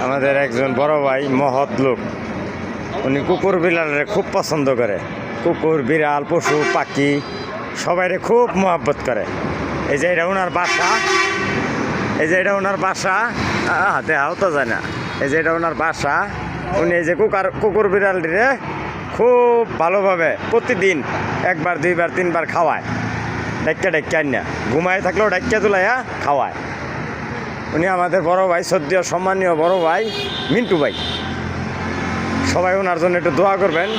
আমাদের একজন বড় ভাই মহৎ লোক, উনি কুকুর বিড়ালের খুব পছন্দ করে। কুকুর বিড়াল পশু পাখি সবাইরে খুব মহব্বত করে। এই যে এটা ওনার বাসা, এই যে এটা ওনার বাসা, হাতে হাও তো যায় না। এই যে এটা ওনার বাসা। উনি এই যে কুকুর বিড়ালটিরে খুব ভালোভাবে প্রতিদিন একবার দুইবার তিনবার খাওয়ায়। ডাক্কা আন্না ঘুমায় থাকলেও ডাক্কা তুলাইয়া খাওয়ায়। উনি আমাদের বড় ভাই, শ্রদ্ধেয় সম্মানীয় বড় ভাই মিন্টু ভাই। সবাই ওনার জন্য একটু দোয়া করবেন,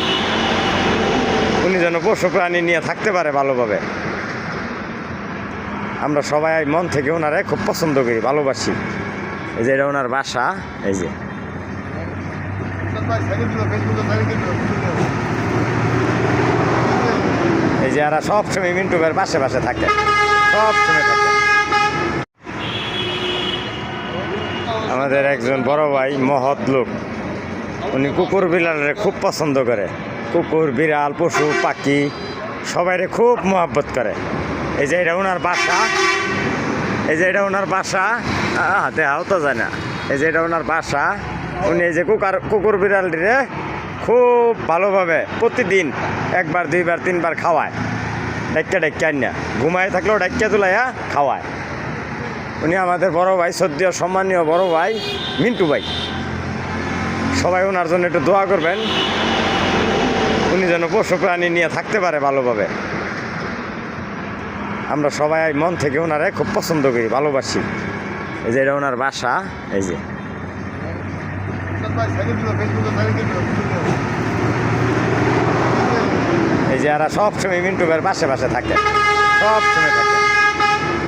উনি যেন পশু প্রাণী নিয়ে থাকতে পারে ভালোভাবে। আমরা সবাই মন থেকে ওনারে খুব পছন্দ করি, ভালোবাসি। এই যে এটা ওনার বাসা। এই যে এরা সবসময় মিন্টু ভাইয়ের পাশে পাশে থাকে, সবসময় থাকে। আমাদের একজন বড় ভাই মহৎ লোক, উনি কুকুর বিড়ালের খুব পছন্দ করে। কুকুর বিড়াল পশু পাখি সবাইরে খুব মহব্বত করে। এই যে এটা ওনার বাসা, এই যে এটা ওনার বাসা, হাতে হাও তো যায় না। এই যে এটা ওনার বাসা। উনি এই যে কুকুর বিড়ালটিরে খুব ভালোভাবে প্রতিদিন একবার দুইবার তিনবার খাওয়ায়। ডাক্কা আন্না ঘুমায় থাকলেও ডাক্কা তুলাইয়া খাওয়ায়। উনি আমাদের বড় ভাই, শ্রদ্ধেয় সম্মানীয় বড় ভাই মিন্টু ভাই। সবাই ওনার জন্য একটু দোয়া করবেন, উনি যেন পশু প্রাণী নিয়ে থাকতে পারে ভালোভাবে। আমরা সবাই মন থেকে ওনারে খুব পছন্দ করি, ভালোবাসি। এই যে এটা ওনার বাসা। এই যে এই যে এরা সবসময় মিন্টু ভাইয়ের পাশে পাশে থাকে, সবসময় থাকে।